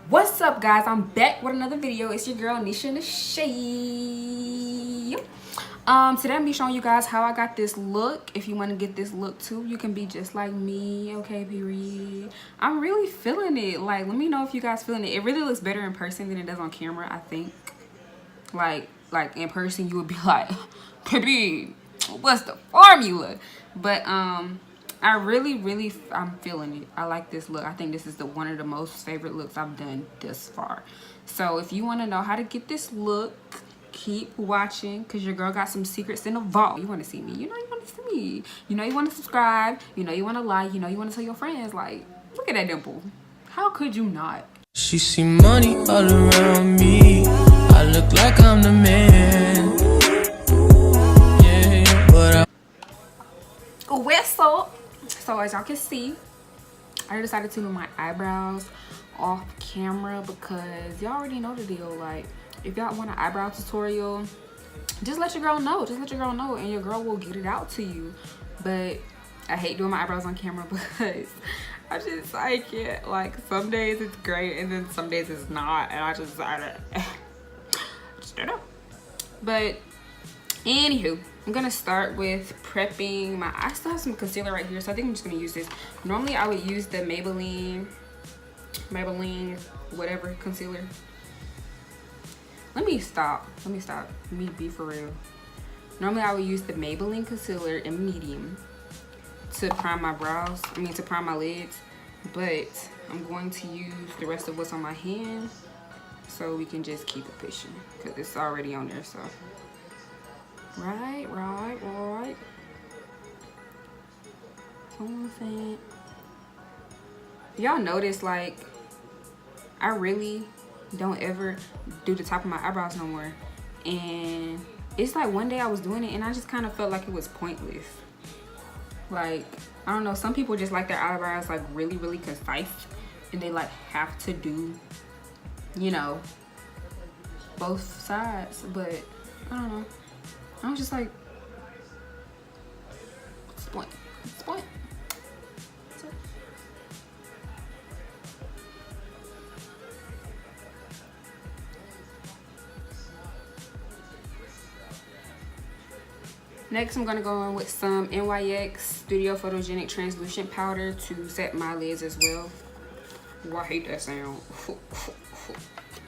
What's up, guys? I'm back with another video. It's your girl Nesha Nichelle. Today I'm be showing you guys how I got this look. If you want to get this look too, you can be just like me. Okay, period. I'm really feeling it. Like, let me know if you guys feeling it. It really looks better in person than it does on camera, I think. Like in person you would be like, baby, what's the formula? But I'm feeling it. I like this look. I think this is one of the most favorite looks I've done thus far. So if you want to know how to get this look, keep watching, because your girl got some secrets in the vault. You want to see me, you know you want to see me, you know you want to subscribe, you know you want to like, you know you want to tell your friends. Like, look at that dimple. How could you not? She see money all around me. I look like I'm the man. Yeah, but So as y'all can see, I decided to do my eyebrows off camera because y'all already know the deal. Like, if y'all want an eyebrow tutorial, just let your girl know. Just let your girl know and your girl will get it out to you. But I hate doing my eyebrows on camera because I can't. Like, some days it's great and then some days it's not, and I just don't know. But anywho, I'm gonna start with prepping my, I still have some concealer right here, so I think I'm just gonna use this. Normally I would use the Maybelline whatever concealer. Let me be for real. Normally I would use the Maybelline concealer in medium to prime my brows, to prime my lids, but I'm going to use the rest of what's on my hand so we can just keep it pushing because it's already on there. So right. Y'all notice, like, I really don't ever do the top of my eyebrows no more, and it's like one day I was doing it and I just kind of felt like it was pointless. Like, I don't know, some people just like their eyebrows like really concise and they like have to do, you know, both sides, but I don't know. I was just like, what's the point? What's the point? So, next, I'm gonna go in with some NYX Studio Photogenic Translucent Powder to set my lids as well. Oh, I hate that sound.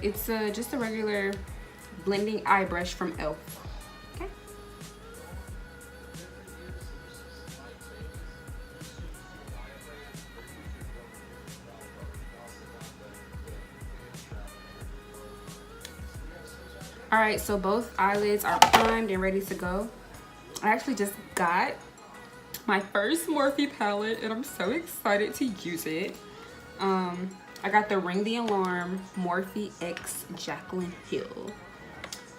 It's just a regular blending eye brush from e.l.f. Okay. All right, so both eyelids are primed and ready to go. I actually just got my first Morphe palette and I'm so excited to use it. I got the Ring the Alarm Morphe X Jaclyn Hill.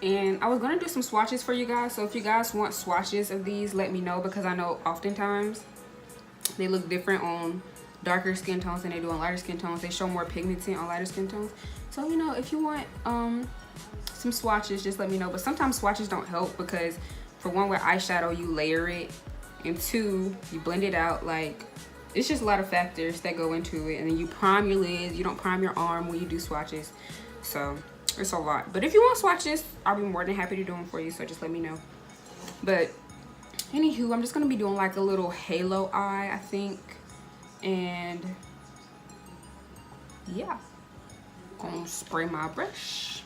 And I was gonna do some swatches for you guys, so if you guys want swatches of these, let me know, because I know oftentimes they look different on darker skin tones than they do on lighter skin tones. They show more pigmented on lighter skin tones. So, you know, if you want some swatches, just let me know. But sometimes swatches don't help because, for one, with eyeshadow you layer it, and two, you blend it out. Like, it's just a lot of factors that go into it. And then you prime your lids, you don't prime your arm when you do swatches. So it's a lot. But if you want swatches, I'll be more than happy to do them for you, so just let me know. But anywho, I'm just gonna be doing like a little halo eye, I think. And yeah, gonna spray my brush.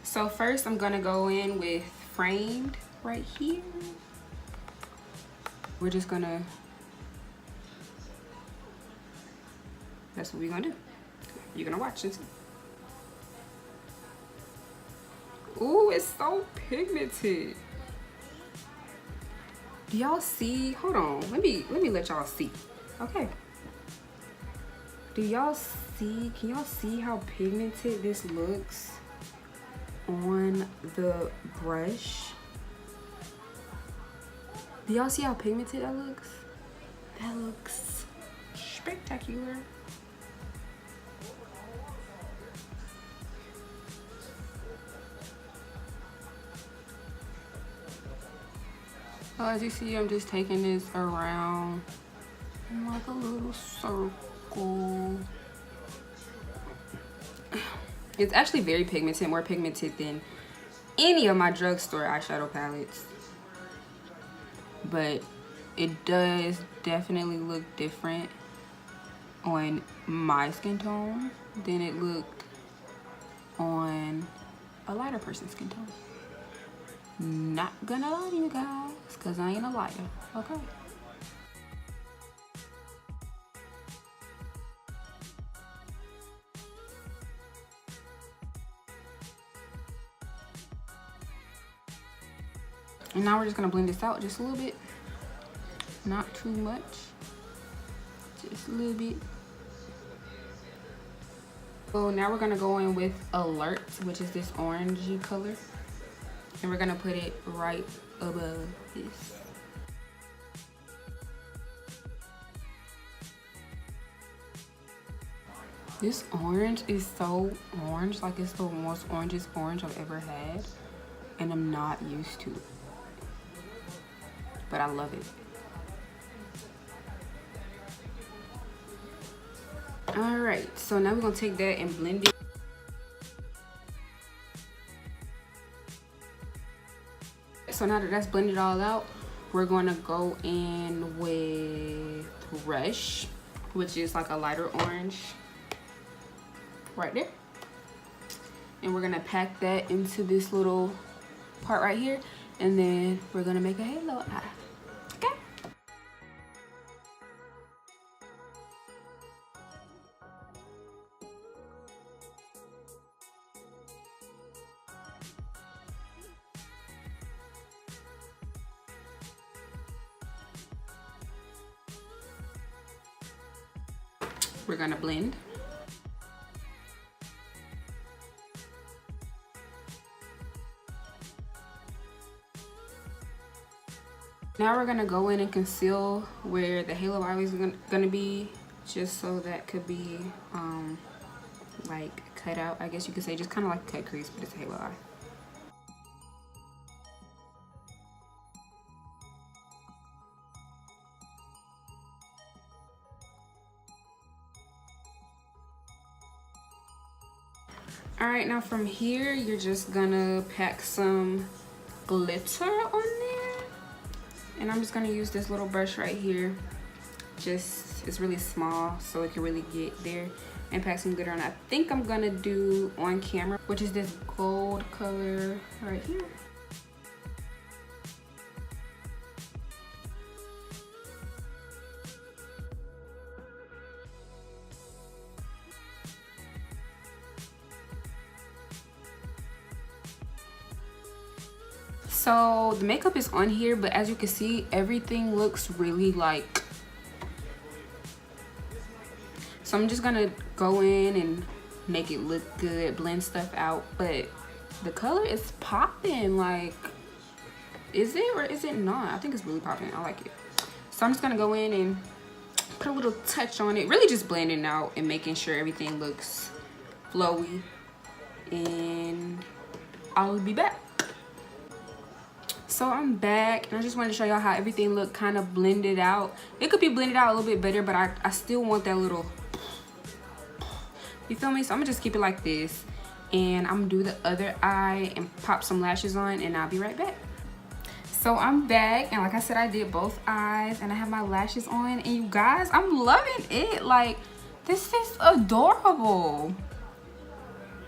So first I'm gonna go in with Framed right here. We're just gonna, that's what we're gonna do. You're gonna watch this. Ooh, it's so pigmented. Do y'all see? Hold on, let me let y'all see. Okay. Do y'all see? Can y'all see how pigmented this looks on the brush? Do y'all see how pigmented that looks? That looks spectacular. So as you see, I'm just taking this around like a little circle. It's actually very pigmented, more pigmented than any of my drugstore eyeshadow palettes. But it does definitely look different on my skin tone than it looked on a lighter person's skin tone. Not gonna lie to you guys, because I ain't a liar, okay? And now we're just gonna blend this out just a little bit. Not too much, just a little bit. So now we're gonna go in with Alert, which is this orangey color. And we're gonna put it right above this. This orange is so orange, like it's the most orangest orange I've ever had. And I'm not used to it. But I love it. All right, so now we're gonna take that and blend it. So now that that's blended all out, we're gonna go in with Rush, which is like a lighter orange right there. And we're gonna pack that into this little part right here. And then we're gonna make a halo eye, okay? We're gonna blend. Now we're gonna go in and conceal where the halo eye is gonna be, just so that could be like cut out, I guess you could say, just kind of like a cut crease, but it's a halo eye. All right, now from here, you're just gonna pack some glitter on there. And I'm just gonna use this little brush right here. Just, it's really small, so it can really get there. And pack some glitter on. I think I'm gonna do On Camera, which is this gold color right here. So the makeup is on here, but as you can see, everything looks really like, so I'm just gonna go in and make it look good, blend stuff out. But the color is popping. Like, is it or is it not? I think it's really popping. I like it. So I'm just gonna go in and put a little touch on it, really just blending out and making sure everything looks flowy. And I'll be back. So I'm back, and I just wanted to show y'all how everything looked kind of blended out. It could be blended out a little bit better, but I still want that little, you feel me? So I'm gonna just keep it like this, and I'm gonna do the other eye and pop some lashes on, and I'll be right back. So I'm back, and like I said, I did both eyes, and I have my lashes on, and you guys, I'm loving it. Like, this is adorable.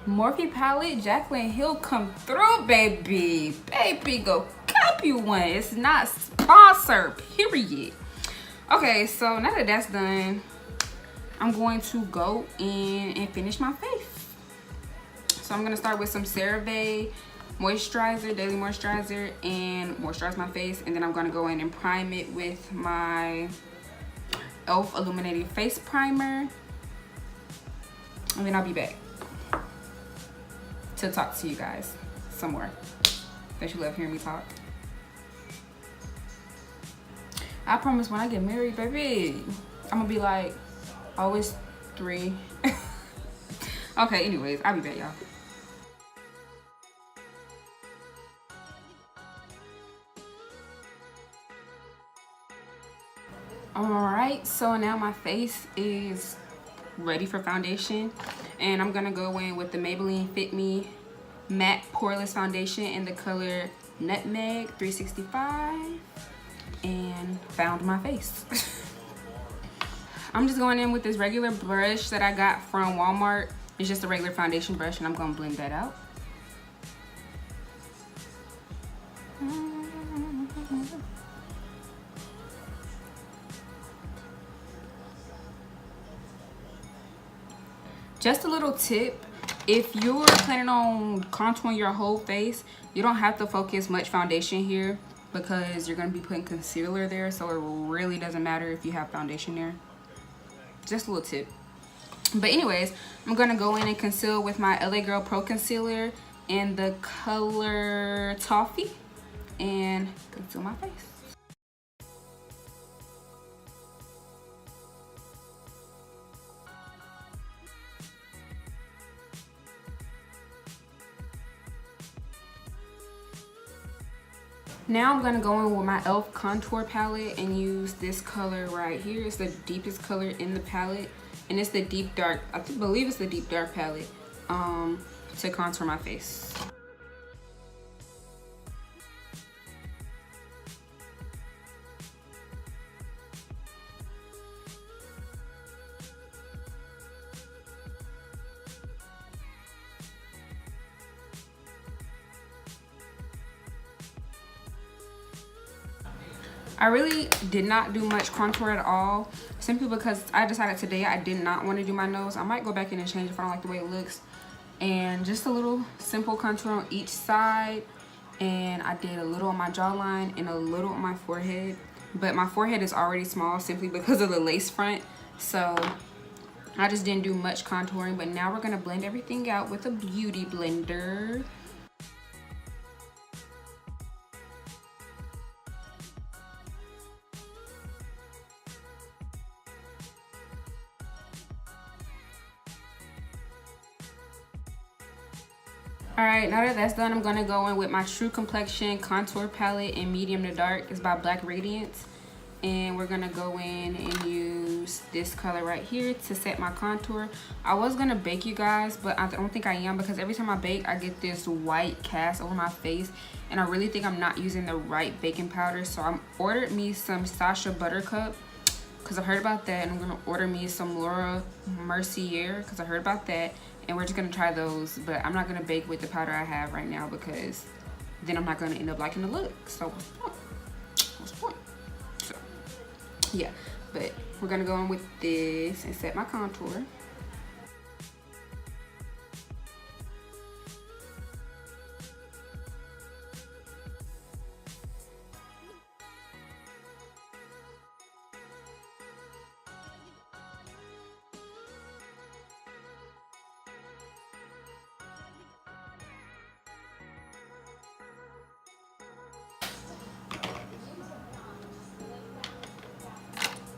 Morphe palette, Jaclyn Hill, come through, baby. Baby, go cop you one. It's not sponsored, period. Okay, so now that that's done, I'm going to go in and finish my face. So I'm gonna start with some CeraVe moisturizer, daily moisturizer, and moisturize my face. And then I'm gonna go in and prime it with my e.l.f. Illuminating Face Primer. And then I'll be back to talk to you guys some more. Don't you love hearing me talk? I promise when I get married, baby, I'm gonna be like, always 3. Okay, anyways, I'll be back, y'all. Alright, so now my face is ready for foundation, and I'm gonna go in with the Maybelline Fit Me Matte Poreless Foundation in the color Nutmeg 365, and found my face. I'm just going in with this regular brush that I got from Walmart. It's just a regular foundation brush, and I'm gonna blend that out. Just a little tip, if you're planning on contouring your whole face, you don't have to focus much foundation here because you're going to be putting concealer there, so it really doesn't matter if you have foundation there. Just a little tip. But anyways, I'm going to go in and conceal with my LA Girl Pro Concealer in the color Toffee and conceal my face. Now I'm going to go in with my e.l.f. contour palette and use this color right here. It's the deepest color in the palette, and it's the deep dark, I believe it's the deep dark palette, to contour my face. I really did not do much contour at all, simply because I decided today I did not want to do my nose. I might go back in and change if I don't like the way it looks. And just a little simple contour on each side. And I did a little on my jawline and a little on my forehead. But my forehead is already small simply because of the lace front. So I just didn't do much contouring. But now we're going to blend everything out with a beauty blender. Alright, now that that's done, I'm going to go in with my True Complexion Contour Palette in medium to dark. It's by Black Radiance. And we're going to go in and use this color right here to set my contour. I was going to bake, you guys, but I don't think I am, because every time I bake, I get this white cast over my face. And I really think I'm not using the right baking powder. So I ordered me some Sasha Buttercup, because I heard about that. And I'm going to order me some Laura Mercier, because I heard about that. And we're just going to try those, but I'm not going to bake with the powder I have right now, because then I'm not going to end up liking the look. So what's the point? What's the point? So yeah, but we're going to go in with this and set my contour.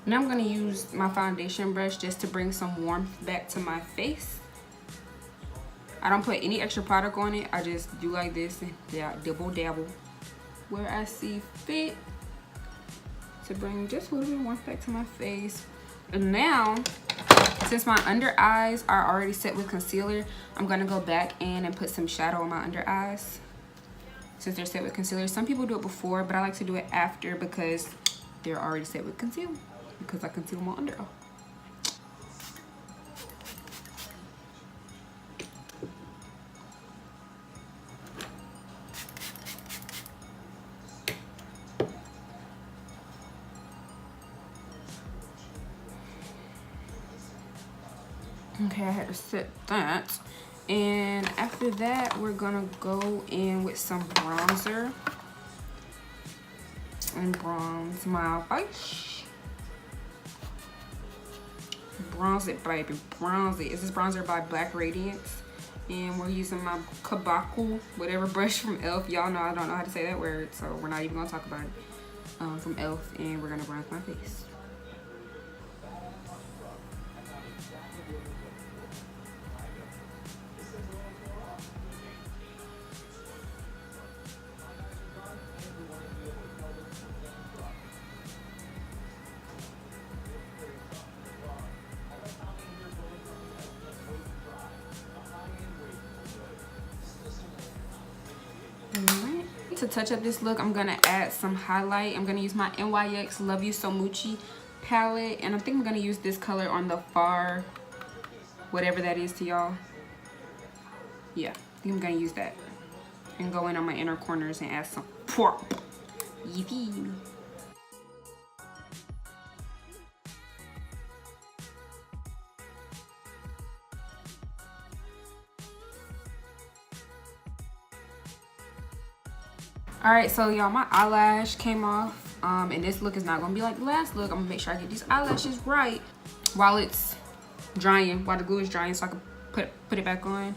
Now I'm going to use my foundation brush just to bring some warmth back to my face. I don't put any extra product on it. I just do like this and double dabble where I see fit to bring just a little bit of warmth back to my face. And now, since my under eyes are already set with concealer, I'm going to go back in and put some shadow on my under eyes since they're set with concealer. Some people do it before, but I like to do it after because they're already set with concealer, because I conceal my under eye. Okay, I had to set that. And after that, we're gonna go in with some bronzer and bronze my face. Bronze it, baby, bronze it. This is bronzer by Black Radiance. And we're using my Kabaku, whatever brush from e.l.f. Y'all know I don't know how to say that word, so we're not even gonna talk about it. From e.l.f. and we're gonna bronze my face. to touch up this look, I'm gonna add some highlight. I'm gonna use my NYX Love You So Muchi palette, and I think I'm gonna use this color on the far, whatever that is to y'all. Yeah, I think I'm gonna use that and go in on my inner corners and add some pop. Yippee. Alright, so y'all, my eyelash came off, and this look is not gonna be like the last look. I'm gonna make sure I get these eyelashes right while it's drying, while the glue is drying, so I can put it back on.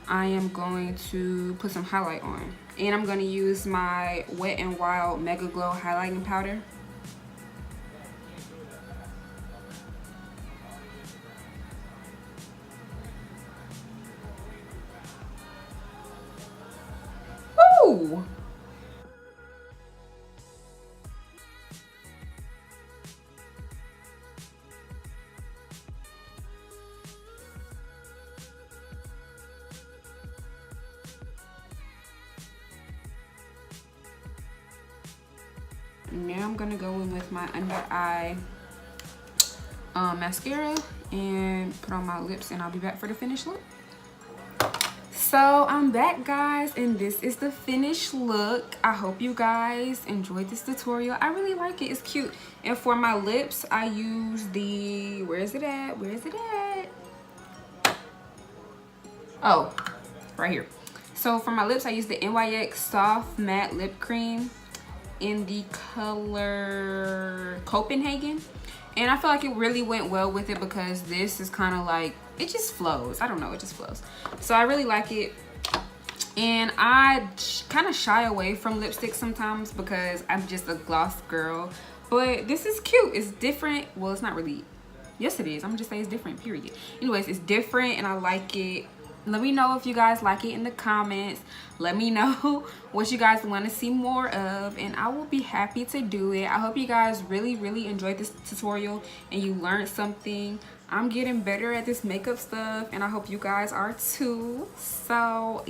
I am going to put some highlight on, and I'm gonna use my Wet n Wild Mega Glow highlighting powder. Woo! Now I'm gonna go in with my under eye mascara and put on my lips, and I'll be back for the finished look. So I'm back, guys, and this is the finished look. I hope you guys enjoyed this tutorial. I really like it. It's cute. And for my lips, I use the, where is it at? Oh, right here. So for my lips, I use the NYX Soft Matte Lip Cream in the color Copenhagen, and I feel like it really went well with it because this is kind of like, it just flows. I don't know, it just flows. So I really like it, and I kind of shy away from lipstick sometimes because I'm just a gloss girl, but this is cute. It's different. Well, it's not really, yes it is, I'm just saying it's different, period. Anyways, it's different and I like it. Let me know if you guys like it in the comments. Let me know what you guys want to see more of, and I will be happy to do it. I hope you guys really enjoyed this tutorial and you learned something. I'm getting better at this makeup stuff, and I hope you guys are too. So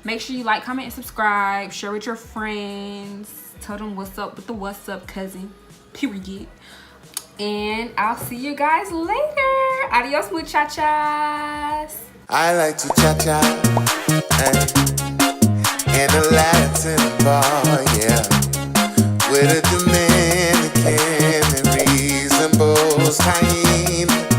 make sure you like, comment, and subscribe. Share with your friends. Tell them what's up with the what's up cousin, period. And I'll see you guys later. Adios, muchachas. I like to cha-cha in a Latin bar, yeah, with a Dominican and reasonable Cayenne.